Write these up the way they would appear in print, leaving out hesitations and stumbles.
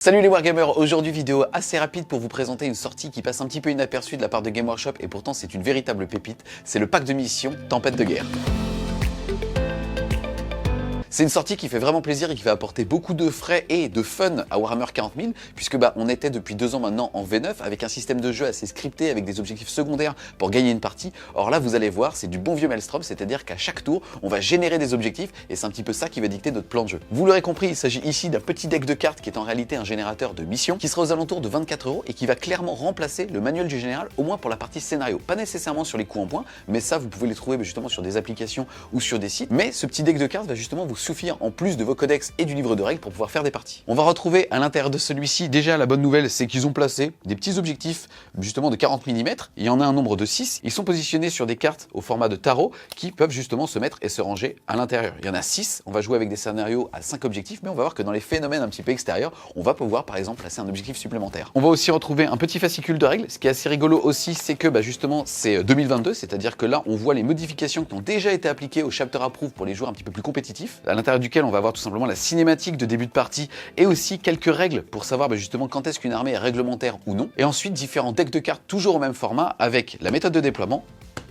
Salut les Wargamers, aujourd'hui vidéo assez rapide pour vous présenter une sortie qui passe un petit peu inaperçue de la part de Game Workshop et pourtant c'est une véritable pépite, c'est le pack de mission Tempête de guerre. C'est une sortie qui fait vraiment plaisir et qui va apporter beaucoup de frais et de fun à Warhammer 40 000 puisque on était depuis 2 ans maintenant en V9 avec un système de jeu assez scripté avec des objectifs secondaires pour gagner une partie. Or là vous allez voir, c'est du bon vieux Maelstrom, c'est-à-dire qu'à chaque tour on va générer des objectifs et c'est un petit peu ça qui va dicter notre plan de jeu. Vous l'aurez compris, il s'agit ici d'un petit deck de cartes qui est en réalité un générateur de missions qui sera aux alentours de 24 € et qui va clairement remplacer le manuel du général, au moins pour la partie scénario. Pas nécessairement sur les coups en points, mais ça vous pouvez les trouver justement sur des applications ou sur des sites. Mais ce petit deck de cartes va justement vous suffire en plus de vos codex et du livre de règles pour pouvoir faire des parties. On va retrouver à l'intérieur de celui-ci, déjà la bonne nouvelle c'est qu'ils ont placé des petits objectifs justement de 40 mm, il y en a un nombre de 6, ils sont positionnés sur des cartes au format de tarot qui peuvent justement se mettre et se ranger à l'intérieur. Il y en a 6, on va jouer avec des scénarios à 5 objectifs, mais on va voir que dans les phénomènes un petit peu extérieurs, on va pouvoir par exemple placer un objectif supplémentaire. On va aussi retrouver un petit fascicule de règles, ce qui est assez rigolo aussi c'est que justement c'est 2022, c'est-à-dire que là on voit les modifications qui ont déjà été appliquées au Chapter Approve pour les joueurs un petit peu plus compétitifs, à l'intérieur duquel on va avoir tout simplement la cinématique de début de partie et aussi quelques règles pour savoir justement quand est-ce qu'une armée est réglementaire ou non. Et ensuite différents decks de cartes toujours au même format avec la méthode de déploiement,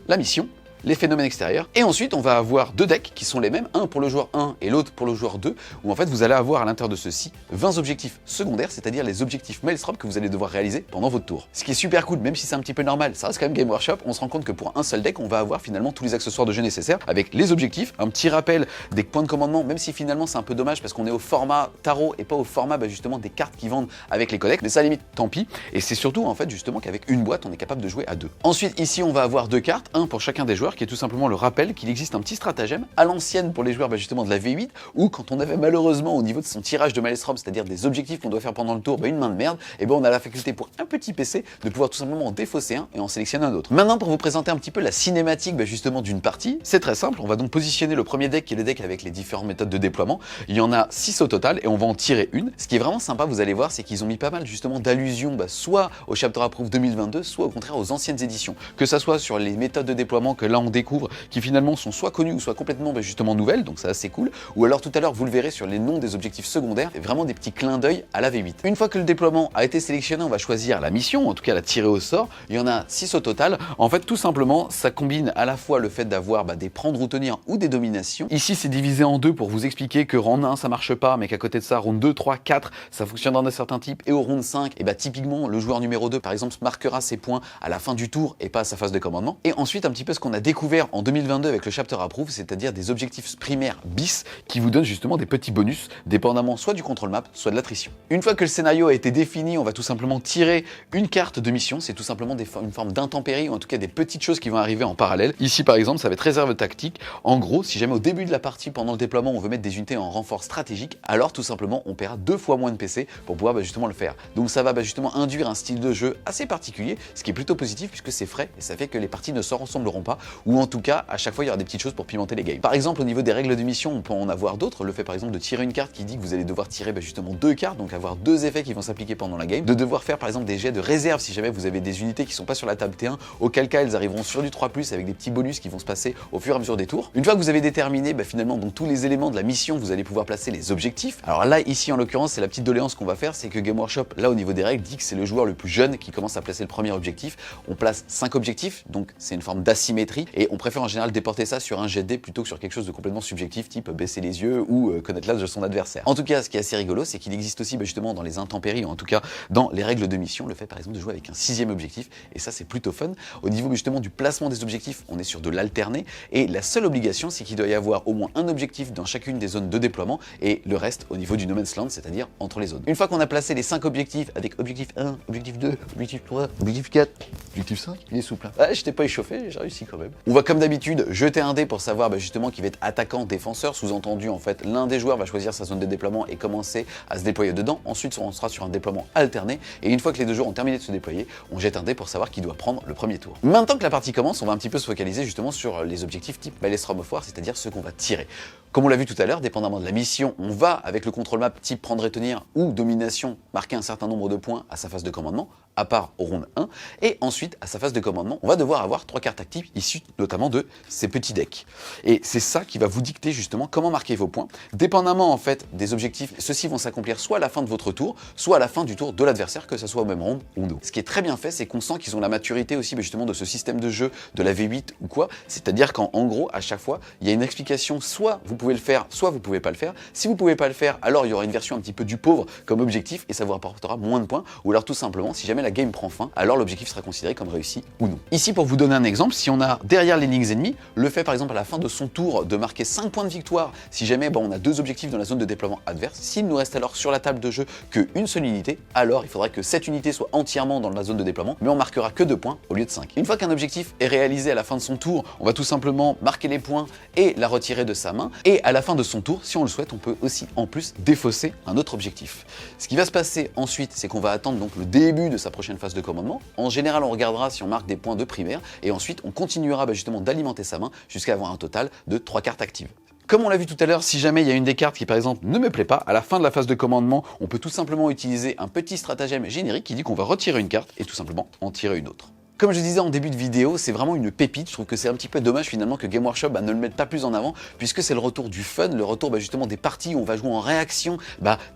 la mission, les phénomènes extérieurs, et ensuite on va avoir deux decks qui sont les mêmes, un pour le joueur 1 et l'autre pour le joueur 2, où en fait vous allez avoir à l'intérieur de ceux-ci 20 objectifs secondaires, c'est-à-dire les objectifs Maelstrom que vous allez devoir réaliser pendant votre tour. Ce qui est super cool, même si c'est un petit peu normal, ça reste quand même Game Workshop, on se rend compte que pour un seul deck, on va avoir finalement tous les accessoires de jeu nécessaires, avec les objectifs, un petit rappel des points de commandement, même si finalement c'est un peu dommage parce qu'on est au format tarot et pas au format justement des cartes qui vendent avec les codex, mais ça limite tant pis, et c'est surtout en fait justement qu'avec une boîte on est capable de jouer à deux. Ensuite ici on va avoir deux cartes, un pour chacun des joueurs qui est tout simplement le rappel qu'il existe un petit stratagème à l'ancienne pour les joueurs justement de la V8 où quand on avait malheureusement au niveau de son tirage de Maelstrom, c'est-à-dire des objectifs qu'on doit faire pendant le tour, une main de merde, et on a la faculté pour un petit PC de pouvoir tout simplement en défausser un et en sélectionner un autre. Maintenant pour vous présenter un petit peu la cinématique justement d'une partie, c'est très simple, on va donc positionner le premier deck qui est le deck avec les différentes méthodes de déploiement, il y en a 6 au total et on va en tirer une. Ce qui est vraiment sympa, vous allez voir, c'est qu'ils ont mis pas mal justement d'allusions soit au Chapter Approve 2022, soit au contraire aux anciennes éditions, que ça soit sur les méthodes de déploiement que là on découvre qui finalement sont soit connues ou soit complètement justement nouvelles, donc c'est assez cool, ou alors tout à l'heure vous le verrez sur les noms des objectifs secondaires, et vraiment des petits clins d'œil à la V8. Une fois que le déploiement a été sélectionné, on va choisir la mission, en tout cas la tirer au sort, il y en a 6 au total. En fait tout simplement ça combine à la fois le fait d'avoir des prendre ou tenir ou des dominations. Ici c'est divisé en deux pour vous expliquer que round 1 ça marche pas, mais qu'à côté de ça round 2, 3, 4 ça fonctionne dans un certain type, et au round 5 typiquement le joueur numéro 2 par exemple marquera ses points à la fin du tour et pas à sa phase de commandement. Et ensuite un petit peu ce qu'on a découvert en 2022 avec le Chapter Approve, c'est-à-dire des objectifs primaires bis qui vous donnent justement des petits bonus dépendamment soit du contrôle map soit de l'attrition. Une fois que le scénario a été défini, on va tout simplement tirer une carte de mission, c'est tout simplement une forme d'intempérie ou en tout cas des petites choses qui vont arriver en parallèle. Ici par exemple ça va être réserve tactique, en gros si jamais au début de la partie pendant le déploiement on veut mettre des unités en renfort stratégique, alors tout simplement on paiera 2 fois moins de PC pour pouvoir justement le faire. Donc ça va justement induire un style de jeu assez particulier, ce qui est plutôt positif puisque c'est frais et ça fait que les parties ne se ressembleront pas, ou en tout cas à chaque fois il y aura des petites choses pour pimenter les games. Par exemple au niveau des règles de mission on peut en avoir d'autres, le fait par exemple de tirer une carte qui dit que vous allez devoir tirer justement 2 cartes, donc avoir 2 effets qui vont s'appliquer pendant la game, de devoir faire par exemple des jets de réserve si jamais vous avez des unités qui sont pas sur la table T1, auquel cas elles arriveront sur du 3+, avec des petits bonus qui vont se passer au fur et à mesure des tours. Une fois que vous avez déterminé finalement donc tous les éléments de la mission, vous allez pouvoir placer les objectifs. Alors là ici en l'occurrence c'est la petite doléance qu'on va faire, c'est que Game Workshop là au niveau des règles dit que c'est le joueur le plus jeune qui commence à placer le premier objectif. On place 5 objectifs, donc c'est une forme d'asymétrie et on préfère en général déporter ça sur un jet de dés plutôt que sur quelque chose de complètement subjectif type baisser les yeux ou connaître l'âge de son adversaire. En tout cas ce qui est assez rigolo c'est qu'il existe aussi justement dans les intempéries, ou en tout cas dans les règles de mission, le fait par exemple de jouer avec un 6e objectif, et ça c'est plutôt fun. Au niveau justement du placement des objectifs, on est sur de l'alterné et la seule obligation c'est qu'il doit y avoir au moins un objectif dans chacune des zones de déploiement et le reste au niveau du no man's land, c'est-à-dire entre les zones. Une fois qu'on a placé les 5 objectifs avec objectif 1, objectif 2, objectif 3, objectif 4, objectif 5, il est souple. Ah, je t'ai pas échauffé, j'ai réussi quand même. On va comme d'habitude jeter un dé pour savoir justement qui va être attaquant, défenseur, sous-entendu en fait l'un des joueurs va choisir sa zone de déploiement et commencer à se déployer dedans. Ensuite on sera sur un déploiement alterné et une fois que les deux joueurs ont terminé de se déployer, on jette un dé pour savoir qui doit prendre le premier tour. Maintenant que la partie commence, on va un petit peu se focaliser justement sur les objectifs type Maelstrom of War, c'est-à-dire ceux qu'on va tirer. Comme on l'a vu tout à l'heure, dépendamment de la mission, on va avec le contrôle map type prendre et tenir ou domination marquer un certain nombre de points à sa phase de commandement, à part au round 1, et ensuite à sa phase de commandement, on va devoir avoir 3 cartes actives issues issus notamment de ces petits decks. Et c'est ça qui va vous dicter justement comment marquer vos points. Dépendamment en fait des objectifs, ceux-ci vont s'accomplir soit à la fin de votre tour, soit à la fin du tour de l'adversaire, que ce soit au même round ou non. Ce qui est très bien fait, c'est qu'on sent qu'ils ont la maturité aussi justement de ce système de jeu, de la V8 ou quoi. C'est-à-dire qu'en gros, à chaque fois, il y a une explication, soit vous pouvez le faire, soit vous pouvez pas le faire. Si vous pouvez pas le faire, alors il y aura une version un petit peu du pauvre comme objectif et ça vous rapportera moins de points. Ou alors tout simplement, si jamais la game prend fin, alors l'objectif sera considéré comme réussi ou non. Ici, pour vous donner un exemple, si on a derrière les lignes ennemies, le fait par exemple à la fin de son tour de marquer 5 points de victoire, si jamais on a 2 objectifs dans la zone de déploiement adverse, s'il nous reste alors sur la table de jeu qu'une seule unité, alors il faudra que cette unité soit entièrement dans la zone de déploiement, mais on marquera que 2 points au lieu de 5. Une fois qu'un objectif est réalisé à la fin de son tour, on va tout simplement marquer les points et la retirer de sa main, et à la fin de son tour, si on le souhaite, on peut aussi en plus défausser un autre objectif. Ce qui va se passer ensuite, c'est qu'on va attendre donc le début de sa prochaine phase de commandement. En général, on regardera si on marque des points de primaire, et ensuite on continuera justement d'alimenter sa main jusqu'à avoir un total de 3 cartes actives. Comme on l'a vu tout à l'heure, si jamais il y a une des cartes qui par exemple ne me plaît pas, à la fin de la phase de commandement, on peut tout simplement utiliser un petit stratagème générique qui dit qu'on va retirer une carte et tout simplement en tirer une autre. Comme je disais en début de vidéo, c'est vraiment une pépite. Je trouve que c'est un petit peu dommage finalement que Game Workshop ne le mette pas plus en avant, puisque c'est le retour du fun, le retour justement des parties où on va jouer en réaction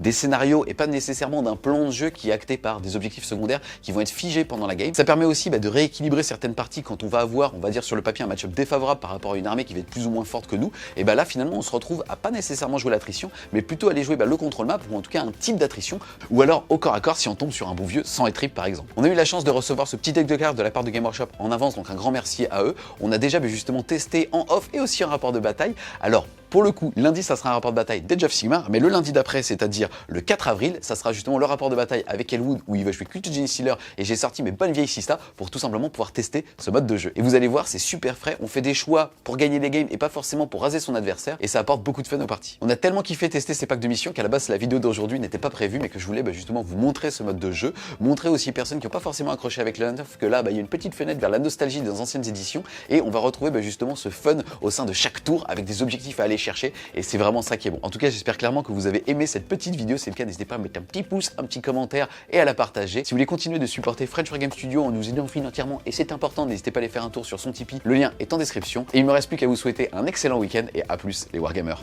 des scénarios et pas nécessairement d'un plan de jeu qui est acté par des objectifs secondaires qui vont être figés pendant la game. Ça permet aussi de rééquilibrer certaines parties quand on va avoir, on va dire sur le papier, un match-up défavorable par rapport à une armée qui va être plus ou moins forte que nous. Et là finalement on se retrouve à pas nécessairement jouer l'attrition, mais plutôt aller jouer le contrôle map ou en tout cas un type d'attrition, ou alors au corps à corps si on tombe sur un bon vieux sans trip par exemple. On a eu la chance de recevoir ce petit deck de cartes de la part de Game Workshop en avance, donc un grand merci à eux. On a déjà justement testé en off et aussi en rapport de bataille. Alors pour le coup, lundi, ça sera un rapport de bataille d'Age of Sigmar, mais le lundi d'après, c'est-à-dire le 4 avril, ça sera justement le rapport de bataille avec Elwood où il va jouer Cult of Genie Stealer et j'ai sorti mes bonnes vieilles Sista pour tout simplement pouvoir tester ce mode de jeu. Et vous allez voir, c'est super frais, on fait des choix pour gagner des games et pas forcément pour raser son adversaire et ça apporte beaucoup de fun aux parties. On a tellement kiffé tester ces packs de mission qu'à la base, la vidéo d'aujourd'hui n'était pas prévue, mais que je voulais justement vous montrer ce mode de jeu, montrer aussi aux personnes qui n'ont pas forcément accroché avec le neuf que là, il y a une petite fenêtre vers la nostalgie des anciennes éditions et on va retrouver justement ce fun au sein de chaque tour avec des objectifs à aller chercher et c'est vraiment ça qui est bon. En tout cas, j'espère clairement que vous avez aimé cette petite vidéo. Si c'est le cas, n'hésitez pas à mettre un petit pouce, un petit commentaire et à la partager. Si vous voulez continuer de supporter French War Game Studio en nous aidant financièrement, et c'est important, n'hésitez pas à aller faire un tour sur son Tipeee. Le lien est en description. Et il me reste plus qu'à vous souhaiter un excellent week-end et à plus les Wargamers.